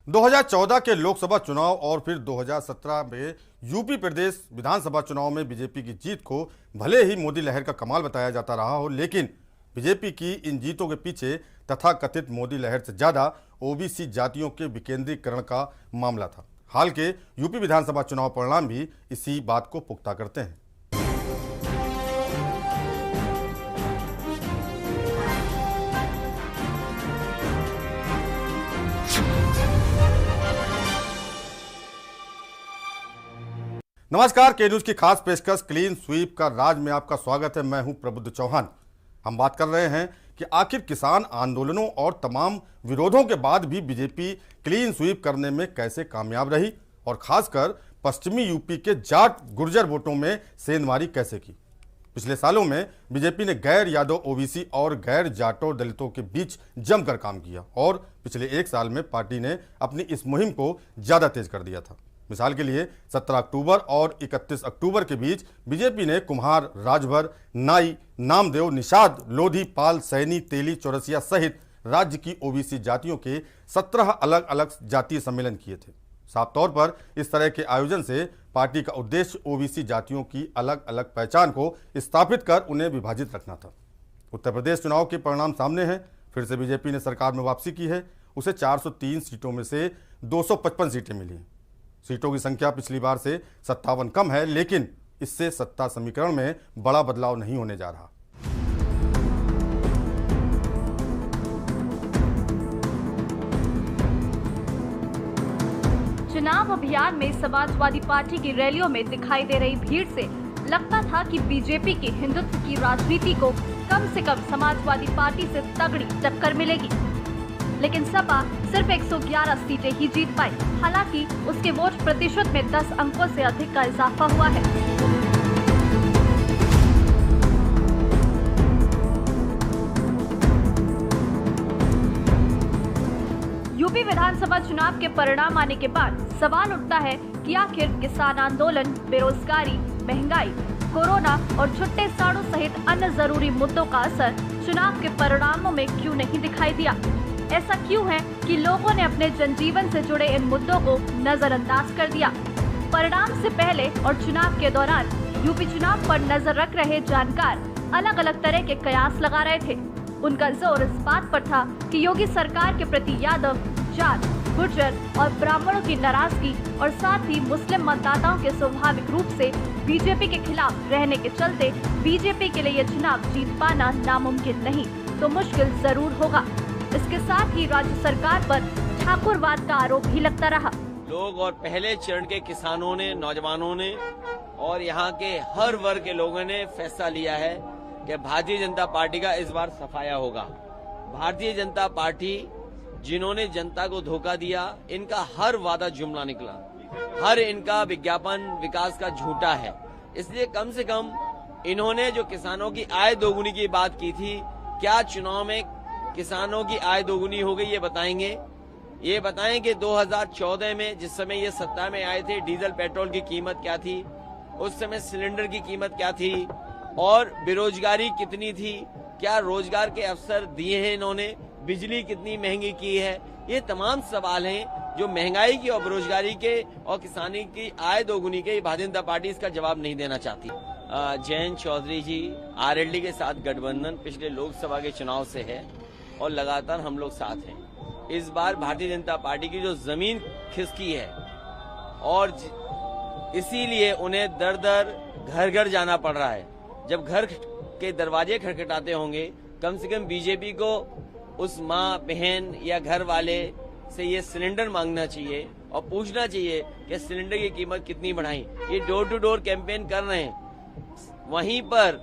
2014 के लोकसभा चुनाव और फिर 2017 में यूपी प्रदेश विधानसभा चुनाव में बीजेपी की जीत को भले ही मोदी लहर का कमाल बताया जाता रहा हो, लेकिन बीजेपी की इन जीतों के पीछे तथाकथित मोदी लहर से ज्यादा ओबीसी जातियों के विकेंद्रीकरण का मामला था। हाल के यूपी विधानसभा चुनाव परिणाम भी इसी बात को पुख्ता करते हैं। नमस्कार, के न्यूज की खास पेशकश क्लीन स्वीप का राज में आपका स्वागत है। मैं हूं प्रबुद्ध चौहान। हम बात कर रहे हैं कि आखिर किसान आंदोलनों और तमाम विरोधों के बाद भी बीजेपी क्लीन स्वीप करने में कैसे कामयाब रही और खासकर पश्चिमी यूपी के जाट गुर्जर वोटों में सेंधमारी कैसे की। पिछले सालों में बीजेपी ने गैर यादव ओबीसी और गैर जाटों दलितों के बीच जमकर काम किया और पिछले एक साल में पार्टी ने अपनी इस मुहिम को ज्यादा तेज कर दिया था। मिसाल के लिए 17 अक्टूबर और 31 अक्टूबर के बीच बीजेपी ने कुम्हार, राजभर, नाई, नामदेव, निषाद, लोधी, पाल, सैनी, तेली, चौरसिया सहित राज्य की ओबीसी जातियों के 17 अलग अलग जातीय सम्मेलन किए थे। साफ तौर पर इस तरह के आयोजन से पार्टी का उद्देश्य ओबीसी जातियों की अलग अलग पहचान को स्थापित कर उन्हें विभाजित रखना था। उत्तर प्रदेश चुनाव के परिणाम सामने हैं। फिर से बीजेपी ने सरकार में वापसी की है। उसे 403 सीटों में से 255 सीटें मिली हैं। सीटों की संख्या पिछली बार से 57 कम है, लेकिन इससे सत्ता समीकरण में बड़ा बदलाव नहीं होने जा रहा। चुनाव अभियान में समाजवादी पार्टी की रैलियों में दिखाई दे रही भीड़ से लगता था कि बीजेपी की हिंदुत्व की राजनीति को कम से कम समाजवादी पार्टी से तगड़ी टक्कर मिलेगी, लेकिन सपा सिर्फ 111 सीटें ही जीत पाई। हालांकि उसके वोट प्रतिशत में 10 अंकों से अधिक का इजाफा हुआ है। यूपी विधानसभा चुनाव के परिणाम आने के बाद सवाल उठता है कि आखिर किसान आंदोलन, बेरोजगारी, महंगाई, कोरोना और छुट्टे साड़ों सहित अन्य जरूरी मुद्दों का असर चुनाव के परिणामों में क्यों नहीं दिखाई दिया। ऐसा क्यों है कि लोगों ने अपने जनजीवन से जुड़े इन मुद्दों को नजरअंदाज कर दिया। परिणाम से पहले और चुनाव के दौरान यूपी चुनाव पर नजर रख रहे जानकार अलग अलग तरह के कयास लगा रहे थे। उनका जोर इस बात पर था कि योगी सरकार के प्रति यादव, जाट, गुर्जर और ब्राह्मणों की नाराजगी और साथ ही मुस्लिम मतदाताओं के स्वाभाविक रूप से बीजेपी के खिलाफ रहने के चलते बीजेपी के लिए यह चुनाव जीत पाना नामुमकिन नहीं तो मुश्किल जरूर होगा। इसके साथ ही राज्य सरकार पर ठाकुरवाद का आरोप भी लगता रहा। लोग और पहले चरण के किसानों ने, नौजवानों ने और यहाँ के हर वर्ग के लोगों ने फैसला लिया है कि भारतीय जनता पार्टी का इस बार सफाया होगा। भारतीय जनता पार्टी जिन्होंने जनता को धोखा दिया, इनका हर वादा जुमला निकला, हर इनका विज्ञापन विकास का झूठा है। इसलिए कम से कम इन्होंने जो किसानों की आय दोगुनी की बात की थी, क्या चुनाव में किसानों की आय दोगुनी हो गई, ये बताएंगे। ये बताएं कि 2014 में जिस समय ये सत्ता में आए थे, डीजल पेट्रोल की कीमत क्या थी, उस समय सिलेंडर की कीमत क्या थी और बेरोजगारी कितनी थी, क्या रोजगार के अवसर दिए हैं इन्होंने, बिजली कितनी महंगी की है। ये तमाम सवाल हैं जो महंगाई की और बेरोजगारी के और किसानी की आय दोगुनी के भारतीय जनता पार्टी इसका जवाब नहीं देना चाहती। जयंत चौधरी जी आरएलडी के साथ गठबंधन पिछले लोकसभा के चुनाव से है और लगातार हम लोग साथ हैं। इस बार भारतीय जनता पार्टी की जो जमीन खिसकी है और इसीलिए उन्हें दर दर घर घर जाना पड़ रहा है। जब घर के दरवाजे खटखटाते होंगे, कम से कम बीजेपी को उस माँ, बहन या घर वाले से ये सिलेंडर मांगना चाहिए और पूछना चाहिए कि सिलेंडर की कीमत कितनी बढ़ाई। ये डोर टू डोर कैंपेन कर रहे हैं। वहीं पर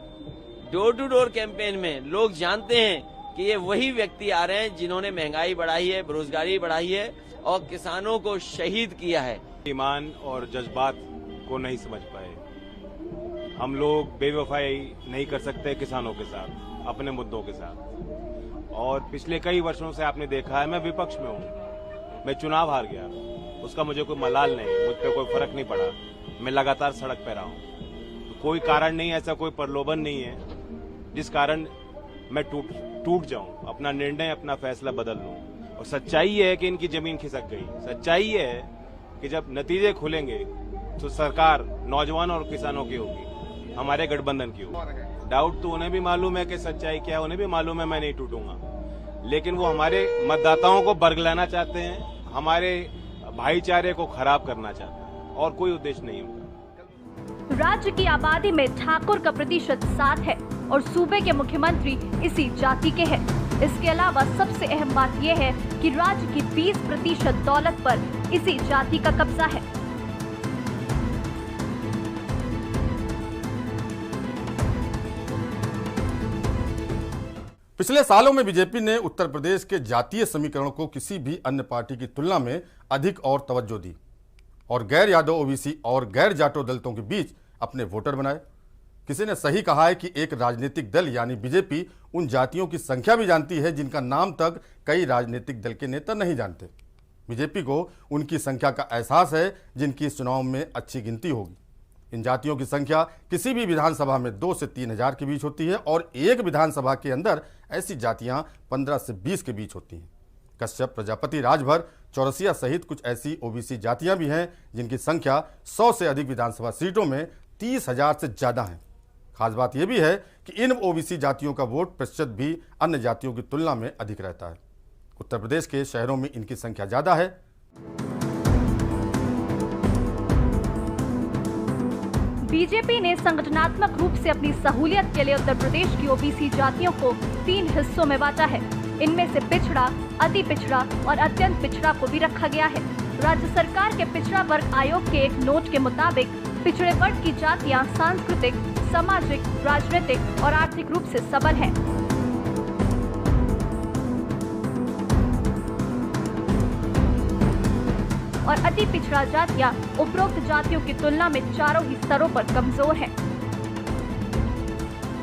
डोर टू डोर कैंपेन में लोग जानते हैं कि ये वही व्यक्ति आ रहे हैं जिन्होंने महंगाई बढ़ाई है, बेरोजगारी बढ़ाई है और किसानों को शहीद किया है। ईमान और जज्बात को नहीं समझ पाए। हम लोग बेवफाई नहीं कर सकते किसानों के साथ, अपने मुद्दों के साथ। और पिछले कई वर्षों से आपने देखा है, मैं विपक्ष में हूँ, मैं चुनाव हार गया, उसका मुझे कोई मलाल नहीं, मुझ पर कोई फर्क नहीं पड़ा। मैं लगातार सड़क पे रहा हूँ। तो कोई कारण नहीं, ऐसा कोई प्रलोभन नहीं है जिस कारण मैं टूट जाऊं, अपना निर्णय, अपना फैसला बदल लूं। और सच्चाई ये है कि इनकी जमीन खिसक गई। सच्चाई ये है कि जब नतीजे खुलेंगे तो सरकार नौजवानों और किसानों की होगी, हमारे गठबंधन की होगी। डाउट तो उन्हें भी मालूम है कि सच्चाई क्या है, उन्हें भी मालूम है मैं नहीं टूटूंगा, लेकिन वो हमारे मतदाताओं को बरगलाना चाहते हैं, हमारे भाईचारे को खराब करना चाहते हैं, और कोई उद्देश्य नहीं उनका। राज्य की आबादी में ठाकुर का प्रतिशत 7 है और सूबे के मुख्यमंत्री इसी जाति के हैं। इसके अलावा सबसे अहम बात यह है कि राज्य की 20% दौलत पर इसी जाति का कब्जा है। पिछले सालों में बीजेपी ने उत्तर प्रदेश के जातीय समीकरण को किसी भी अन्य पार्टी की तुलना में अधिक और तवज्जो दी और गैर यादव ओबीसी और गैर जाटो दलितों के बीच अपने वोटर बनाए। किसी ने सही कहा है कि एक राजनीतिक दल यानी बीजेपी उन जातियों की संख्या भी जानती है जिनका नाम तक कई राजनीतिक दल के नेता नहीं जानते। बीजेपी को उनकी संख्या का एहसास है जिनकी इस चुनाव में अच्छी गिनती होगी। इन जातियों की संख्या किसी भी विधानसभा में 2 से 3 हजार के बीच होती है और एक विधानसभा के अंदर ऐसी जातियां 15 से 20 के बीच होती हैं। कश्यप, प्रजापति, राजभर, चौरसिया सहित कुछ ऐसी ओबीसी जातियां भी हैं जिनकी संख्या 100 से अधिक विधानसभा सीटों में 30,000 से ज्यादा है। खास बात यह भी है कि इन ओबीसी जातियों का वोट प्रतिशत भी अन्य जातियों की तुलना में अधिक रहता है। उत्तर प्रदेश के शहरों में इनकी संख्या ज्यादा है। बीजेपी ने संगठनात्मक रूप से अपनी सहूलियत के लिए उत्तर प्रदेश की ओबीसी जातियों को 3 हिस्सों में बांटा है। इनमें से पिछड़ा, अति पिछड़ा और अत्यंत पिछड़ा को भी रखा गया है। राज्य सरकार के पिछड़ा वर्ग आयोग के एक नोट के मुताबिक पिछड़े वर्ग की जातियां सांस्कृतिक, सामाजिक, राजनीतिक और आर्थिक रूप से सबल हैं। और अति पिछड़ा जातियां उपरोक्त जातियों की तुलना में चारों ही स्तरों पर कमजोर हैं।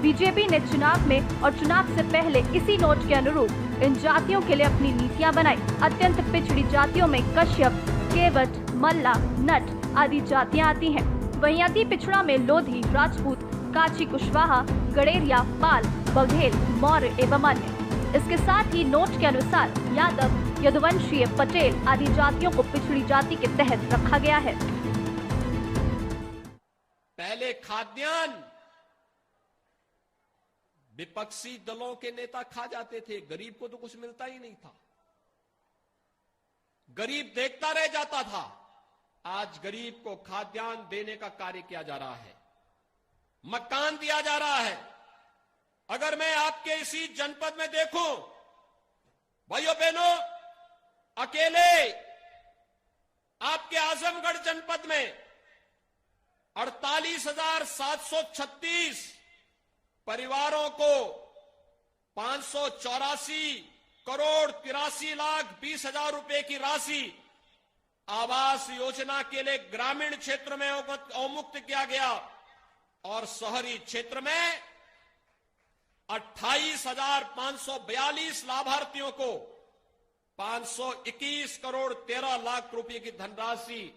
बीजेपी ने चुनाव में और चुनाव से पहले इसी नोट के अनुरूप इन जातियों के लिए अपनी नीतियां बनाई। अत्यंत पिछड़ी जातियों में कश्यप, केवट, मल्ला, नट आदि जातियां आती हैं। वहीं अति पिछड़ा में लोधी, राजपूत, काची कुशवाहा, गडेरिया, पाल, बघेल, मौर्य एवं अन्य। इसके साथ ही नोट के अनुसार यादव, यदुवंशीय, पटेल आदि जातियों को पिछड़ी जाति के तहत रखा गया है। पहले खाद्यान्न विपक्षी दलों के नेता खा जाते थे, गरीब को तो कुछ मिलता ही नहीं था, गरीब देखता रह जाता था। आज गरीब को खाद्यान्न देने का कार्य किया जा रहा है, मकान दिया जा रहा है। अगर मैं आपके इसी जनपद में देखूं, भाइयों बहनों, अकेले आपके आजमगढ़ जनपद में 48,736 परिवारों को 584 करोड़ 83 लाख 20,000 रुपए की राशि आवास योजना के लिए ग्रामीण क्षेत्र में अवमुक्त किया गया और शहरी क्षेत्र में 28,542 लाभार्थियों को 521 करोड़ 13 लाख रुपए की धनराशि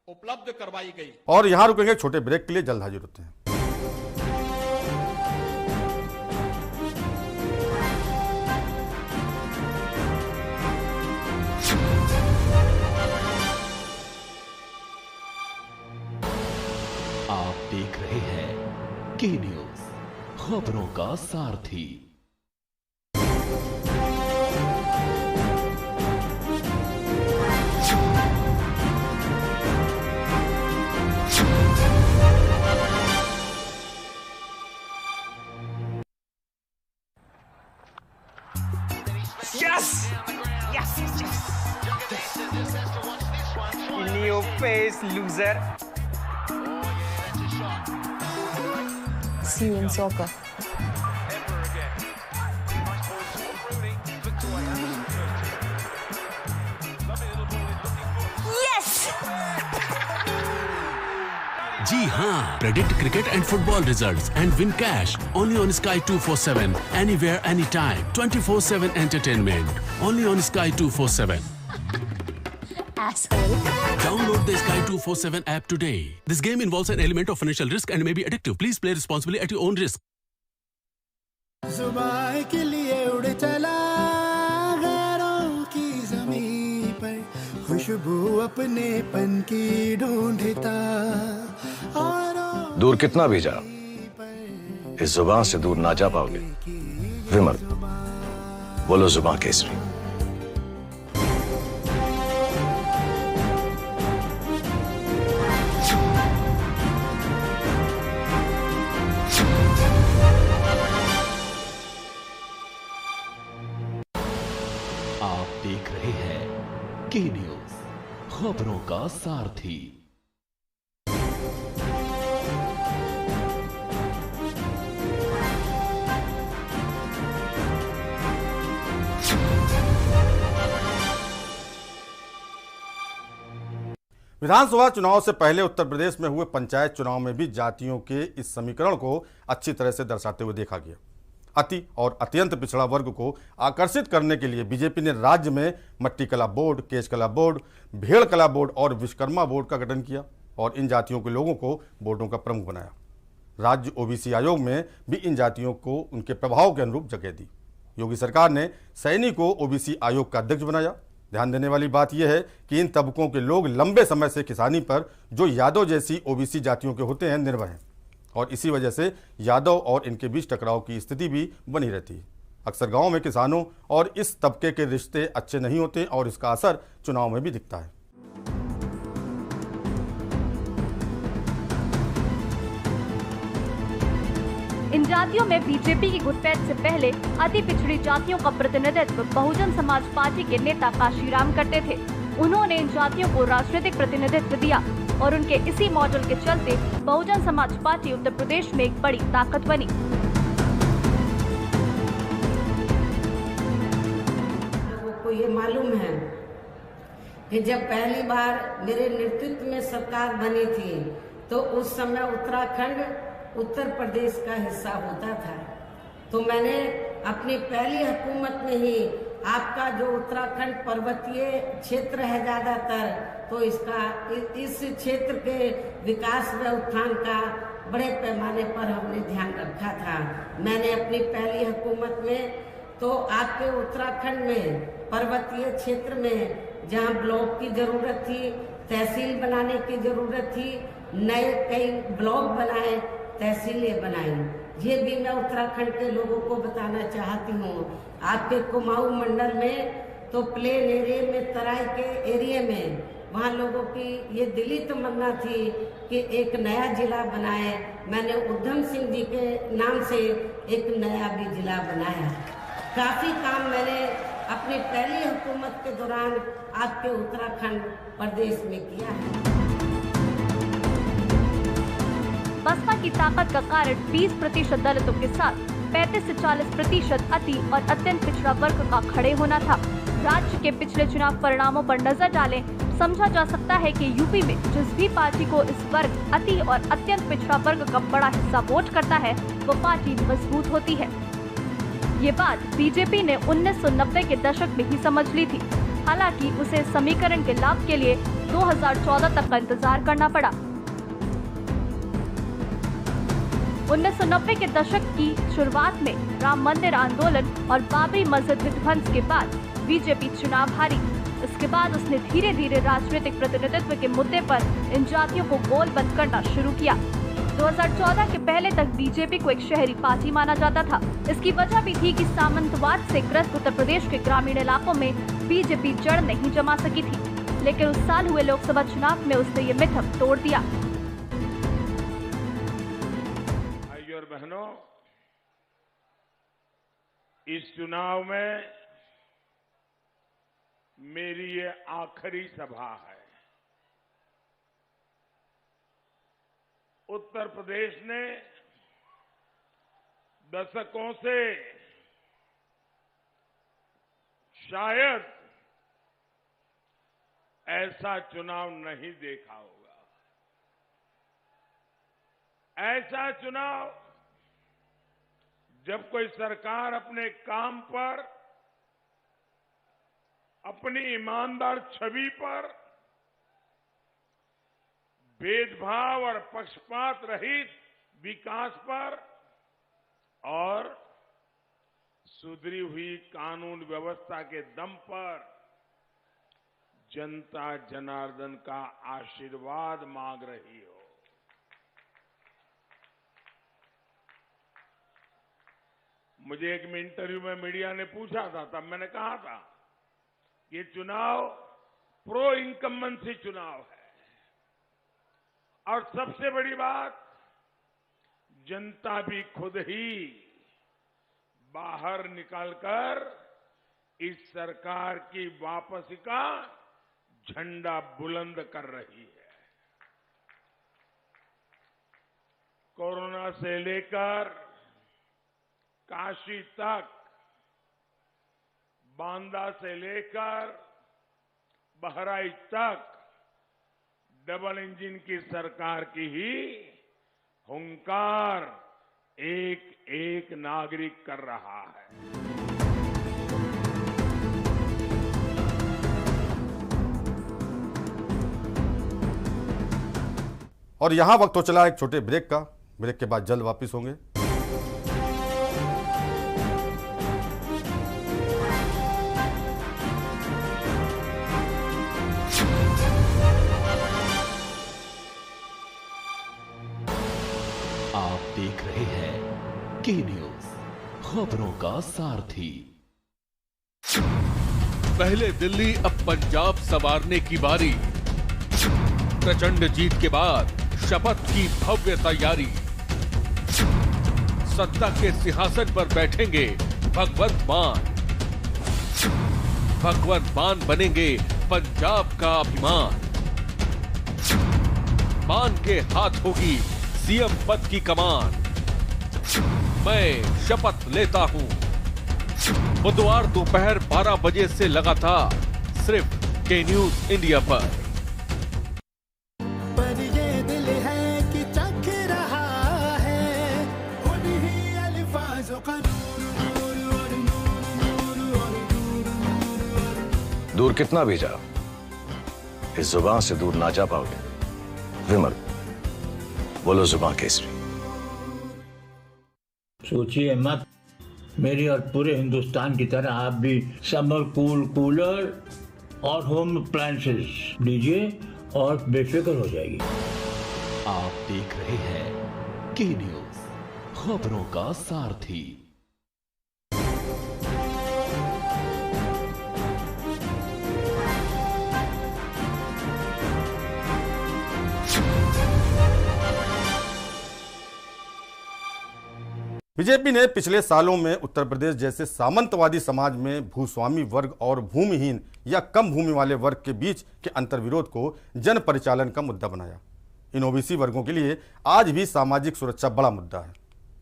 उपलब्ध करवाई गई। और यहां रुकेंगे छोटे ब्रेक के लिए, जल्द हाजिर होते हैं। आप देख रहे हैं के न्यूज, खबरों का सारथी। Yes! Yes, yes, yes. In your face, loser. See you in soccer. Yes! जी हाँ, predict cricket and football results and win cash only on Sky 247, anywhere, anytime, 24/7 entertainment, only on Sky 247. Asshole. Download the Sky 247 app today. This game involves an element of financial risk and may be addictive. Please play responsibly at your own risk. जुबान के लिए उड़ चला, गैरों की अपनेपन की ढूंढता और दूर कितना भी जा, इस जुबान से दूर ना जा पाओगे। विमल, बोलो जुबान केसरी। आप देख रहे हैं के न्यूज, खबरों का सारथी। विधानसभा चुनाव से पहले उत्तर प्रदेश में हुए पंचायत चुनाव में भी जातियों के इस समीकरण को अच्छी तरह से दर्शाते हुए देखा गया। अति और अत्यंत पिछड़ा वर्ग को आकर्षित करने के लिए बीजेपी ने राज्य में मट्टी कला बोर्ड, केश कला बोर्ड, भेड़ कला बोर्ड और विश्वकर्मा बोर्ड का गठन किया और इन जातियों के लोगों को बोर्डों का प्रमुख बनाया। राज्य ओबीसी आयोग में भी इन जातियों को उनके प्रभाव के अनुरूप जगह दी। योगी सरकार ने सैनी को ओबीसी आयोग का अध्यक्ष बनाया। ध्यान देने वाली बात यह है कि इन तबकों के लोग लंबे समय से किसानी पर जो यादव जैसी ओबीसी जातियों के होते हैं निर्भर हैं और इसी वजह से यादव और इनके बीच टकराव की स्थिति भी बनी रहती है। अक्सर गांव में किसानों और इस तबके के रिश्ते अच्छे नहीं होते और इसका असर चुनाव में भी दिखता है। इन जातियों में बीजेपी की घुसपैठ से पहले अति पिछड़ी जातियों का प्रतिनिधित्व बहुजन समाज पार्टी के नेता काशीराम करते थे। उन्होंने इन जातियों को राजनीतिक प्रतिनिधित्व दिया और उनके इसी मॉडल के चलते बहुजन समाज पार्टी उत्तर प्रदेश में एक बड़ी ताकत बनी। लोगों को ये मालूम है कि जब पहली बार मेरे नेतृत्व में सरकार बनी थी तो उस समय उत्तराखंड उत्तर प्रदेश का हिस्सा होता था। तो मैंने अपनी पहली हुकूमत में ही आपका जो उत्तराखंड पर्वतीय क्षेत्र है ज्यादातर, तो इस क्षेत्र के विकास व उत्थान का बड़े पैमाने पर हमने ध्यान रखा था। मैंने अपनी पहली हुकूमत में तो आपके उत्तराखंड में पर्वतीय क्षेत्र में जहां ब्लॉक की जरूरत थी, तहसील बनाने की जरूरत थी, नए कई ब्लॉक बनाए, तहसीलें बनाई। ये भी मैं उत्तराखंड के लोगों को बताना चाहती हूँ। आपके कुमाऊं मंडल में तो प्लेन एरिया में, तराई के एरिया में, वहाँ लोगों की ये दिली तमन्ना थी कि एक नया जिला बनाए। मैंने उधम सिंह जी के नाम से एक नया भी जिला बनाया। काफी काम मैंने अपनी पहली हुकूमत के दौरान आपके उत्तराखंड प्रदेश में किया है। बसपा की ताकत का कारण 20% दलितों के साथ 35 से 40% अति और अत्यंत पिछड़ा वर्ग का खड़े होना था। राज्य के पिछले चुनाव परिणामों पर नजर डालें, समझा जा सकता है कि यूपी में जिस भी पार्टी को इस वर्ग, अति और अत्यंत पिछड़ा वर्ग का बड़ा हिस्सा वोट करता है वो पार्टी मजबूत होती है। ये बात बीजेपी ने 1990 के दशक में ही समझ ली थी। हालांकि उसे समीकरण के लाभ के लिए 2014 तक का इंतजार करना पड़ा। 1990 के दशक की शुरुआत में राम मंदिर आंदोलन और बाबरी मस्जिद विध्वंस के बाद बीजेपी चुनाव हारी। इसके बाद उसने धीरे धीरे राजनीतिक प्रतिनिधित्व के मुद्दे पर इन जातियों को गोलबंद करना शुरू किया। 2014 के पहले तक बीजेपी को एक शहरी पार्टी माना जाता था। इसकी वजह भी थी कि सामंतवाद से ग्रस्त उत्तर प्रदेश के ग्रामीण इलाकों में बीजेपी जड़ नहीं जमा सकी थी, लेकिन उस साल हुए लोकसभा चुनाव में उसने ये मिथक तोड़ दिया। और बहनों, इस चुनाव में मेरी ये आखिरी सभा है। उत्तर प्रदेश ने दशकों से शायद ऐसा चुनाव नहीं देखा होगा। ऐसा चुनाव जब कोई सरकार अपने काम पर, अपनी ईमानदार छवि पर भेदभाव और पक्षपात रहित विकास पर और सुधरी हुई कानून व्यवस्था के दम पर जनता जनार्दन का आशीर्वाद मांग रही हो। मुझे एक इंटरव्यू में मीडिया ने पूछा था, तब मैंने कहा था ये चुनाव प्रो इनकम्बेंसी चुनाव है और सबसे बड़ी बात, जनता भी खुद ही बाहर निकलकर इस सरकार की वापसी का झंडा बुलंद कर रही है। कोरोना से लेकर काशी तक, बांदा से लेकर बहराइच तक डबल इंजन की सरकार की ही हुंकार एक एक नागरिक कर रहा है। और यहां वक्त हो चला एक छोटे ब्रेक का। ब्रेक के बाद जल्द वापस होंगे। आप देख रहे हैं के न्यूज, खबरों का सारथी। पहले दिल्ली अब पंजाब संवारने की बारी। प्रचंड जीत के बाद शपथ की भव्य तैयारी। सत्ता के सिंहासन पर बैठेंगे भगवंत मान। भगवंत मान बनेंगे पंजाब का अभिमान। मान के हाथ होगी सीएम पद की कमान। मैं शपथ लेता हूं। बुधवार दोपहर 12 बजे से लगातार सिर्फ के न्यूज इंडिया पर। दूर कितना भी जाओ, इस जुबान से दूर ना जा पाओगे। विमल, बोलो जुबान केसरी। सोचिए मत, मेरी और पूरे हिंदुस्तान की तरह आप भी समर कूलर और होम अप्लायंसेस लीजिए और बेफिक्र हो जाएगी। आप देख रहे हैं के न्यूज, खबरों का सारथी। बीजेपी ने पिछले सालों में उत्तर प्रदेश जैसे सामंतवादी समाज में भूस्वामी वर्ग और भूमिहीन या कम भूमि वाले वर्ग के बीच के अंतर्विरोध को जन परिचालन का मुद्दा बनाया। इन ओबीसी वर्गों के लिए आज भी सामाजिक सुरक्षा बड़ा मुद्दा है।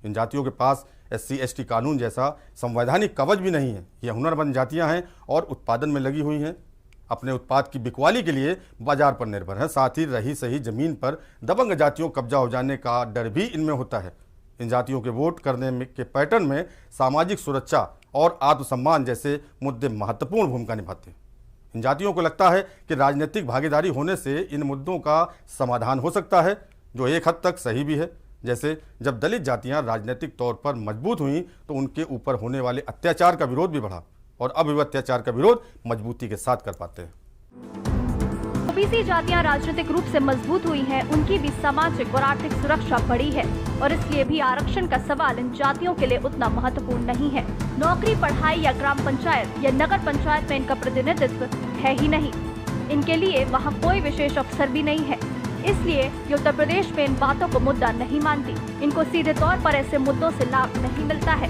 इन जातियों के पास SC/ST कानून जैसा संवैधानिक कवच भी नहीं है। ये हुनरमंद जातियां हैं और उत्पादन में लगी हुई हैं। अपने उत्पाद की बिकवाली के लिए बाजार पर निर्भर है। साथ ही रही सही जमीन पर दबंग जातियों कब्जा हो जाने का डर भी इनमें होता है। इन जातियों के वोट करने के पैटर्न में सामाजिक सुरक्षा और आत्मसम्मान जैसे मुद्दे महत्वपूर्ण भूमिका निभाते हैं। इन जातियों को लगता है कि राजनीतिक भागीदारी होने से इन मुद्दों का समाधान हो सकता है, जो एक हद तक सही भी है। जैसे जब दलित जातियां राजनीतिक तौर पर मजबूत हुई तो उनके ऊपर होने वाले अत्याचार का विरोध भी बढ़ा और अब वे अत्याचार का विरोध मजबूती के साथ कर पाते हैं। ओबीसी जातियां राजनीतिक रूप से मजबूत हुई हैं, उनकी भी सामाजिक और आर्थिक सुरक्षा बढ़ी है और इसलिए भी आरक्षण का सवाल इन जातियों के लिए उतना महत्वपूर्ण नहीं है। नौकरी, पढ़ाई या ग्राम पंचायत या नगर पंचायत में इनका प्रतिनिधित्व है ही नहीं। इनके लिए वहाँ कोई विशेष अवसर भी नहीं है। इसलिए ये उत्तर प्रदेश में इन बातों को मुद्दा नहीं मानती। इनको सीधे तौर पर ऐसे मुद्दों से लाभ नहीं मिलता है।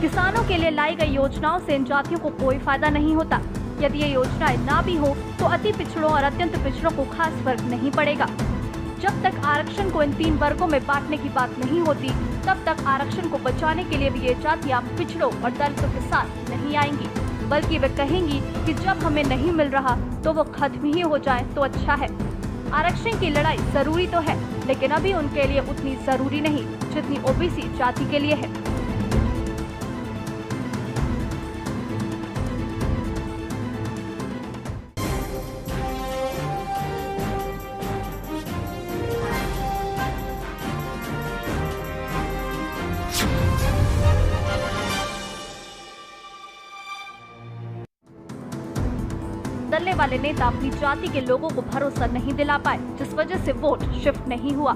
किसानों के लिए लाई गई योजनाओं से इन जातियों को कोई फायदा नहीं होता। यदि ये योजनाएं ना भी हो तो अति पिछड़ों और अत्यंत पिछड़ों को खास फर्क नहीं पड़ेगा। जब तक आरक्षण को इन 3 वर्गों में बांटने की बात नहीं होती, तब तक आरक्षण को बचाने के लिए भी ये जातियां पिछड़ों और दलितों के साथ नहीं आएंगी, बल्कि वे कहेंगी कि जब हमें नहीं मिल रहा तो वो खत्म ही हो जाए तो अच्छा है। आरक्षण की लड़ाई जरूरी तो है, लेकिन अभी उनके लिए उतनी जरूरी नहीं जितनी ओबीसी जाति के लिए है। बदलने वाले नेता अपनी जाति के लोगों को भरोसा नहीं दिला पाए, जिस वजह से वोट शिफ्ट नहीं हुआ।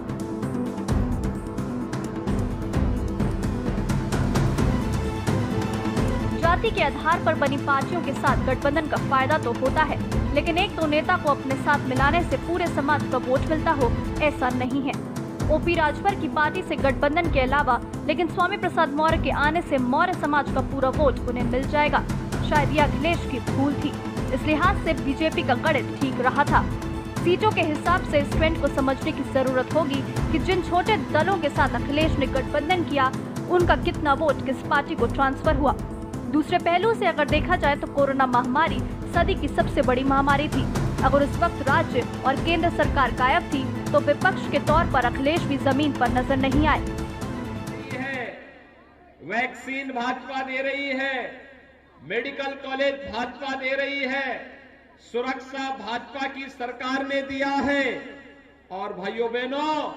जाति के आधार पर बनी पार्टियों के साथ गठबंधन का फायदा तो होता है, लेकिन एक तो नेता को अपने साथ मिलाने से पूरे समाज का वोट मिलता हो, ऐसा नहीं है। ओपी राजभर की पार्टी से गठबंधन के अलावा लेकिन स्वामी प्रसाद मौर्य के आने से मौर्य समाज का पूरा वोट उन्हें मिल जाएगा। शायद यह अखिलेश की भूल थी, इस लिहाज से बीजेपी का गणित ठीक रहा था। सीटों के हिसाब से इस ट्रेंड को समझने की जरूरत होगी कि जिन छोटे दलों के साथ अखिलेश ने गठबंधन किया, उनका कितना वोट किस पार्टी को ट्रांसफर हुआ। दूसरे पहलू से अगर देखा जाए तो कोरोना महामारी सदी की सबसे बड़ी महामारी थी। अगर उस वक्त राज्य और केंद्र सरकार गायब थी तो विपक्ष के तौर पर अखिलेश भी जमीन पर नजर नहीं आए। वैक्सीन भाजपा दे रही है, मेडिकल कॉलेज भाजपा दे रही है, सुरक्षा भाजपा की सरकार ने दिया है। और भाइयों बहनों,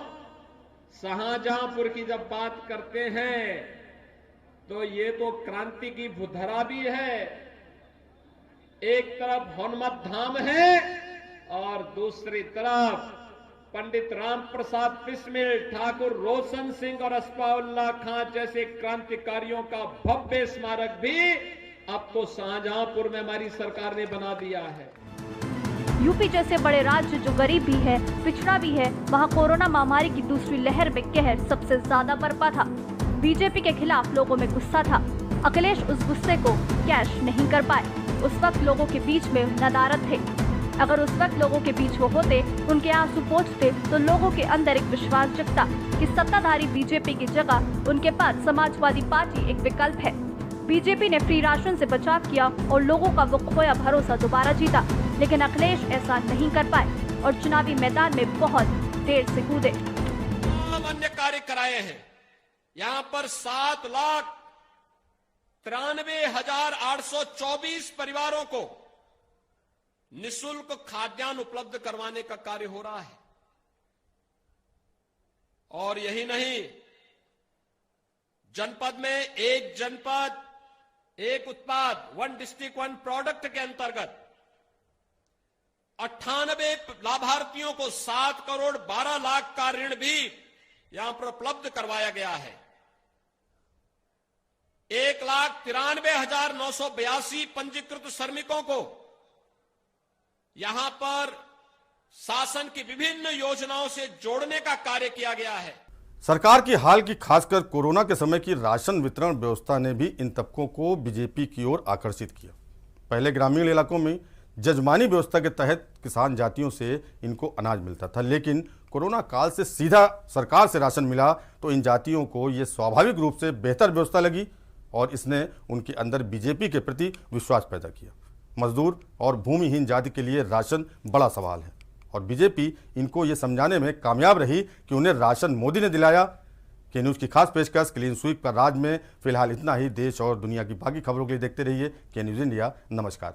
शाहजहांपुर की जब बात करते हैं तो ये तो क्रांति की भूधरा भी है। एक तरफ हनुमत धाम है और दूसरी तरफ पंडित राम प्रसाद बिस्मिल, ठाकुर रोशन सिंह और अस्फाउल्लाह खां जैसे क्रांतिकारियों का भव्य स्मारक भी अब तो शाहजहांपुर में हमारी सरकार ने बना दिया है। यूपी जैसे बड़े राज्य जो गरीब भी है, पिछड़ा भी है, वहाँ कोरोना महामारी की दूसरी लहर में कहर सबसे ज्यादा बरपा था। बीजेपी के खिलाफ लोगों में गुस्सा था। अखिलेश उस गुस्से को कैश नहीं कर पाए। उस वक्त लोगों के बीच में नदारद थे। अगर उस वक्त लोगों के बीच वो होते, उनके आंसू पोंछते, तो लोगों के अंदर एक विश्वास जगता कि सत्ताधारी बीजेपी की जगह उनके पास समाजवादी पार्टी एक विकल्प है। बीजेपी ने फ्री राशन से बचाव किया और लोगों का वो खोया भरोसा दोबारा जीता, लेकिन अखिलेश ऐसा नहीं कर पाए और चुनावी मैदान में बहुत देर से कूदे। अन्य कार्य कराए हैं। यहां पर 7,93,824 परिवारों को निःशुल्क खाद्यान्न उपलब्ध करवाने का कार्य हो रहा है। और यही नहीं, जनपद में एक जनपद एक उत्पाद, 1 डिस्ट्रिक्ट 1 प्रोडक्ट के अंतर्गत 98 लाभार्थियों को 7 करोड़ 12 लाख का ऋण भी यहां पर उपलब्ध करवाया गया है। 1,93,982 पंजीकृत श्रमिकों को यहां पर शासन की विभिन्न योजनाओं से जोड़ने का कार्य किया गया है। सरकार की हाल की, खासकर कोरोना के समय की राशन वितरण व्यवस्था ने भी इन तबकों को बीजेपी की ओर आकर्षित किया। पहले ग्रामीण इलाकों में जजमानी व्यवस्था के तहत किसान जातियों से इनको अनाज मिलता था, लेकिन कोरोना काल से सीधा सरकार से राशन मिला तो इन जातियों को ये स्वाभाविक रूप से बेहतर व्यवस्था लगी और इसने उनके अंदर बीजेपी के प्रति विश्वास पैदा किया। मजदूर और भूमिहीन जाति के लिए राशन बड़ा सवाल है और बीजेपी इनको ये समझाने में कामयाब रही कि उन्हें राशन मोदी ने दिलाया। के न्यूज़ की खास पेशकश क्लीन स्वीप का राज में फिलहाल इतना ही। देश और दुनिया की बाकी खबरों के लिए देखते रहिए के न्यूज़ इंडिया। नमस्कार।